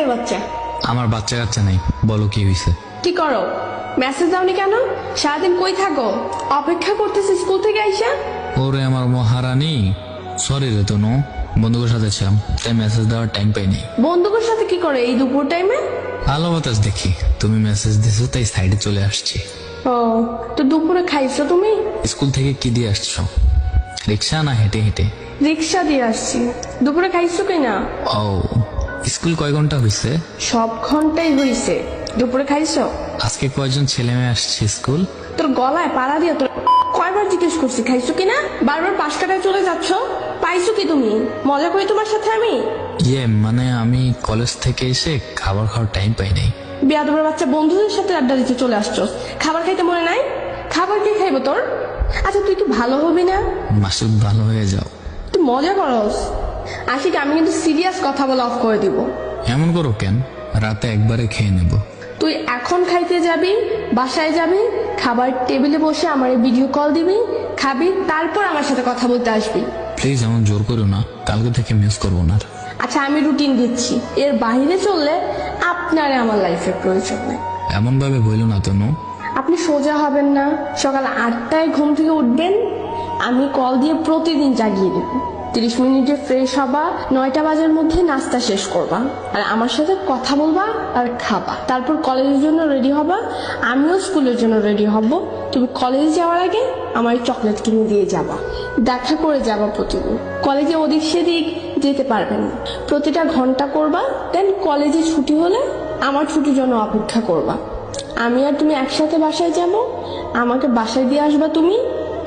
কাজের বাচ্চা। আমার বাচ্চা কাচ্চা নাই, বলো কি হয়েছে? কি করো? মেসেজ দাওনি কেন? সারাদিন কই থাকো? অপেক্ষা করতেছি স্কুল থেকে আইসা। ওরে আমার মহারানী, সরি রে তনু, বন্ধুদের সাথে ছিলাম তাই মেসেজ দেওয়ার টাইম পাইনি। বন্ধুদের সাথে কি করে এই দুপুর টাইমে? আলো বাতাস দেখি, তুমি মেসেজ দিছো তাই সাইডে চলে আসছি। ও, তো দুপুরে খাইছো তুমি? স্কুল থেকে কি দিয়ে আসছো? রিক্সা না হেঁটে হেঁটে? রিক্সা দিয়ে আসছি। দুপুরে খাইছো কিনা? ও, স্কুল কয় ঘন্টা হয়েছে? সব ঘন্টাই হইছে। দুপুরে খাইছো? আজকে কয়জন ছেলে মেয়ে আসছে স্কুল? তোর গলায় পাড়া দিয়ে তোর কয়বার জিজ্ঞেস করছি খাইছো কিনা? বারবার পাশ কাটায় চলে যাচ্ছ। পাইছো কি তুমি? মজা করি তোমার সাথে আমি? মানে আমি কলেজ থেকে এসে খাবার খাওয়ার টাইম পাই নাই। বেয়াদবের বাচ্চা, বন্ধুদের সাথে আড্ডা দিতে চলে আসছো, খাবার খাইতে মনে নাই? খাবার কে খাইবো তোর? আচ্ছা তুই কি ভালো হবি না? মাসুদ ভালো হয়ে যাও। তুই মজা করস। আশিক, আমি কিন্তু সিরিয়াস কথা বলা অফ করে দিব। এমন করো কেন? রাতে একবারে খেয়ে নেব। তুই এখন খাইতে যাবি, বাসায় যাবি, খাবার টেবিলে বসে আমার ভিডিও কল দিবি, খাবি, তারপর আমার সাথে কথা বলতে আসবি। প্লিজ এমন জোর করো না, কালকে থেকে মিস করবো না। আচ্ছা আমি রুটিন দিচ্ছি, এর বাইরে চললে আপনারে আমার লাইফের প্রয়োজন নেই। এমন ভাবে বললো না তনু। আপনি সোজা হবেন না, সকাল 8টায় ঘুম থেকে উঠবেন, আমি কল দিয়ে প্রতিদিন জাগিয়ে দেব। 30 মিনিটে ফ্রেশ হবা, 9টা বাজার মধ্যে নাস্তা শেষ করবা, আর আমার সাথে কথা বলবা আর খাবা। তারপর কলেজের জন্য রেডি হবা, আমিও স্কুলের জন্য রেডি হব। তুমি কলেজে যাওয়ার আগে আমার চকলেট কিনে দিয়ে যাবা। দেখা করে যাবা প্রতিদিন। কলেজে ওদিক সেদিক যেতে পারবেন না, প্রতিটা ঘন্টা করবা। দেন কলেজে ছুটি হলে আমার ছুটির জন্য অপেক্ষা করবা। আমি আর তুমি একসাথে বাসায় যাব, আমাকে বাসায় দিয়ে আসবা তুমি।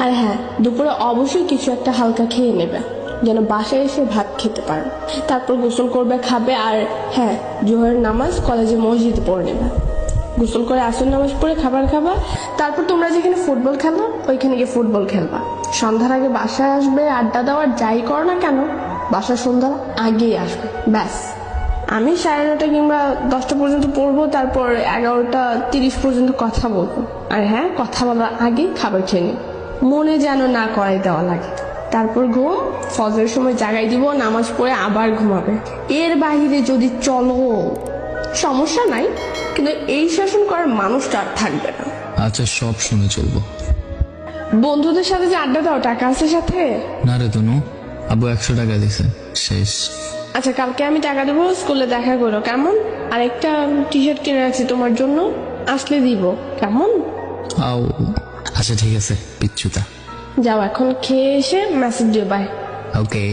আর হ্যাঁ, দুপুরে অবশ্যই কিছু একটা হালকা খেয়ে নেবে, যেন বাসায় এসে ভাত খেতে পারো। তারপর গোসল করবে, খাবে, আর হ্যাঁ, জোহরের নামাজ কলেজে মসজিদে পড়ে নেবে। গোসল করে আসর নামাজ পড়ে খাবার খাবা। তারপর তোমরা যেখানে ফুটবল খেলো ওইখানে গিয়ে ফুটবল খেলবা। সন্ধ্যার আগে বাসায় আসবে, আড্ডা দেওয়ার যাই করো না কেন বাসা সন্ধ্যার আগেই আসবে। ব্যাস, আমি 9:30 কিংবা 10টা পর্যন্ত পড়বো, তারপর 11:30 পর্যন্ত কথা বলবো। আর হ্যাঁ, কথা বলার আগে খাবার খেয়ে নিই, মনে যেন না করাই দেওয়া লাগে। তারপর ঘুম, ফজরের সময় জাগাই দিব, নামাজ পড়ে আবার ঘুমাবে। এর বাইরে যদি চলো সমস্যা নাই, কিন্তু এই শাসন করার মানুষটা আর থাকবে না। আচ্ছা সব শুনে চলবো। বন্ধুদের সাথে যে আড্ডা দাও, টাকা আছে সাথে? না রে তনু, আব্বু 100 টাকা দিছে, শেষ। আচ্ছা কালকে আমি টাকা দেবো, স্কুলে দেখা করো কেমন? আর একটা টি শার্ট কিনে রাখছি তোমার জন্য, আসলে দিব কেমন? আও, আচ্ছা ঠিক আছে পিচ্ছুতা। যাও এখন খেয়ে এসে মেসেজ দিও, বাই। ওকে।